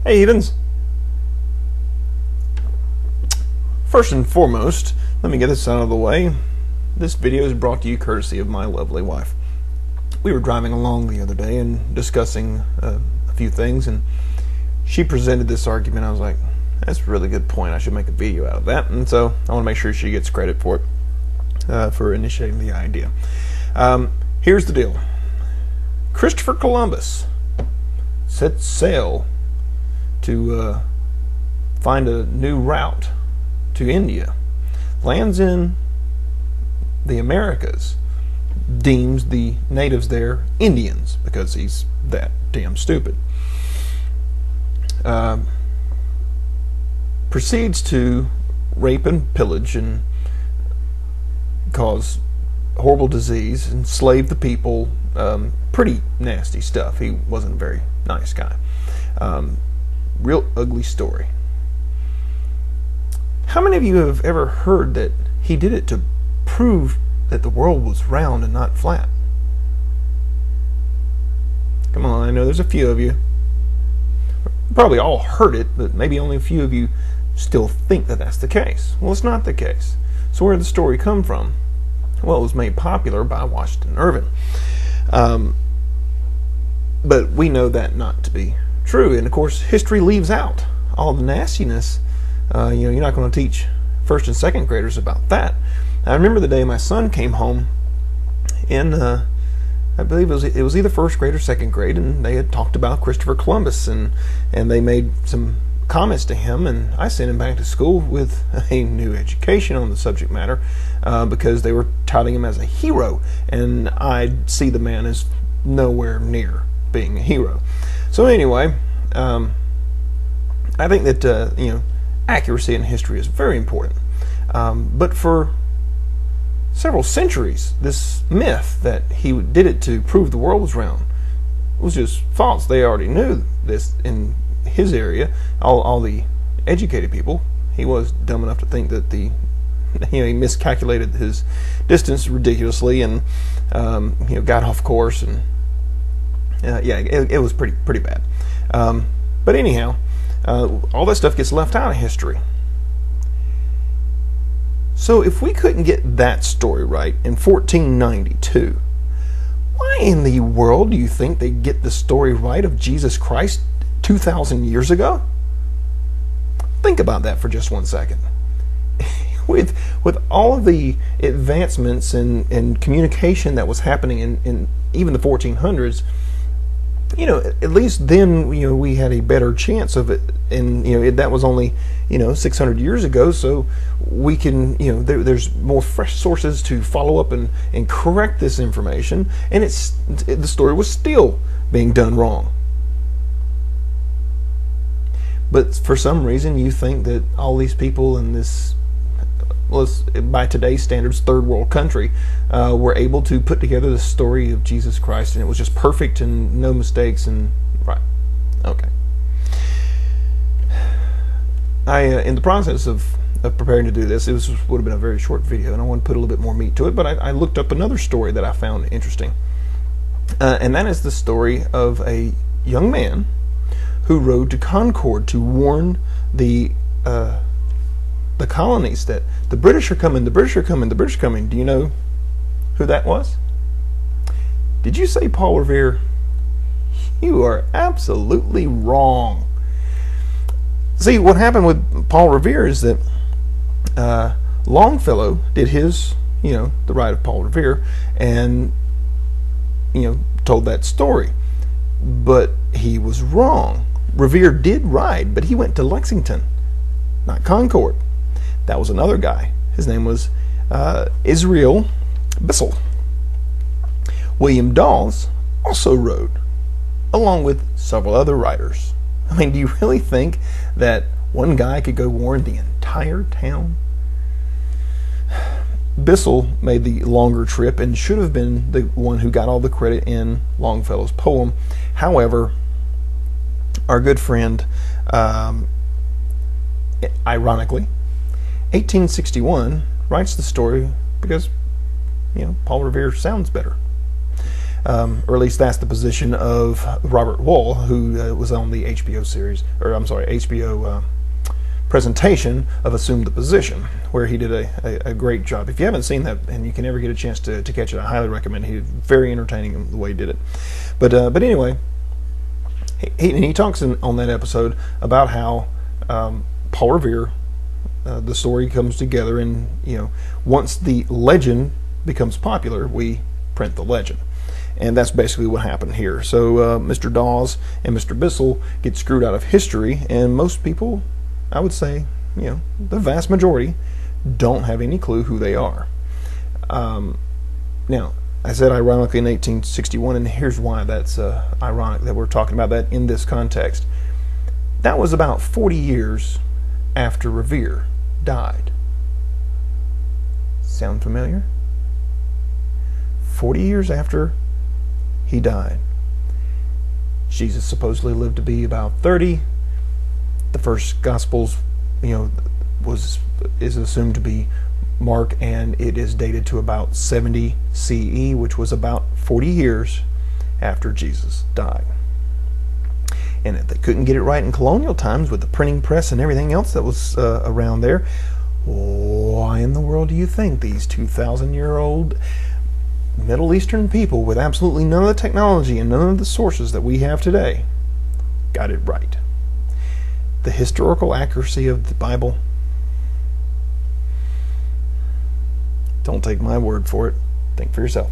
Hey heathens! First and foremost, let me get this out of the way. This video is brought to you courtesy of my lovely wife. We were driving along the other day and discussing a few things, and she presented this argument. I was like, that's a really good point. I should make a video out of that. And so I want to make sure she gets credit for it, for initiating the idea. Here's the deal. Christopher Columbus set sail to find a new route to India, lands in the Americas, deems the natives there Indians because he's that damn stupid. Proceeds to rape and pillage and cause horrible disease, enslave the people, pretty nasty stuff. He wasn't a very nice guy. Real ugly story. How many of you have ever heard that he did it to prove that the world was round and not flat? Come on, I know there's a few of you. Probably all heard it, but maybe only a few of you still think that that's the case. Well, it's not the case. So where did the story come from? Well, it was made popular by Washington Irving. But we know that not to be true, and of course history leaves out all the nastiness. You're not going to teach first and second graders about that. I remember the day my son came home in I believe it was either first grade or second grade, and they had talked about Christopher Columbus, and they made some comments to him, and I sent him back to school with a new education on the subject matter, because they were touting him as a hero, and I see the man as nowhere near being a hero. So anyway, I think that accuracy in history is very important. But for several centuries, this myth that he did it to prove the world was round was just false. They already knew this in his area. All the educated people. He was dumb enough to think that he miscalculated his distance ridiculously and got off course, and it was pretty bad. But anyhow, all that stuff gets left out of history. So if we couldn't get that story right in 1492, why in the world do you think they get the story right of Jesus Christ 2,000 years ago? Think about that for just 1 second. With all of the advancements in communication that was happening in even the 1400s, at least then we had a better chance of it, and that was only 600 years ago, so we can there's more fresh sources to follow up and correct this information, and the story was still being done wrong. But for some reason you think that all these people in this, by today's standards, third world country, were able to put together the story of Jesus Christ, and it was just perfect and no mistakes, and right. Okay. In the process of preparing to do this, would have been a very short video, and I want to put a little bit more meat to it, but I looked up another story that I found interesting. And that is the story of a young man who rode to Concord to warn the colonies that the British are coming, the British are coming, the British are coming. Do you know who that was? Did you say Paul Revere? You are absolutely wrong. See, what happened with Paul Revere is that Longfellow did his, the Ride of Paul Revere, and told that story, but he was wrong. Revere did ride, but he went to Lexington, not Concord. That was another guy. His name was Israel Bissell. William Dawes also rode, along with several other riders. I mean, do you really think that one guy could go warn the entire town? Bissell made the longer trip and should have been the one who got all the credit in Longfellow's poem. However, our good friend, ironically, 1861 writes the story because Paul Revere sounds better. or at least that's the position of Robert Wall, who was on the HBO series, or I'm sorry, HBO presentation of Assume the Position, where he did a great job. If you haven't seen that and you can ever get a chance to catch it, I highly recommend it. He's very entertaining in the way he did it. But anyway, he talks on that episode about how Paul Revere, the story comes together, and once the legend becomes popular, we print the legend. And that's basically what happened here. So Mr. Dawes and Mr. Bissell get screwed out of history, and most people, I would say, the vast majority, don't have any clue who they are. Now, I said ironically in 1861, and here's why that's ironic that we're talking about that in this context. That was about 40 years after Revere died. Sound familiar? 40 years after he died. Jesus supposedly lived to be about 30. The first Gospels, is assumed to be Mark, and it is dated to about 70 CE, which was about 40 years after Jesus died. And if they couldn't get it right in colonial times with the printing press and everything else that was around there, why in the world do you think these 2,000-year-old Middle Eastern people with absolutely none of the technology and none of the sources that we have today got it right? The historical accuracy of the Bible, don't take my word for it. Think for yourself.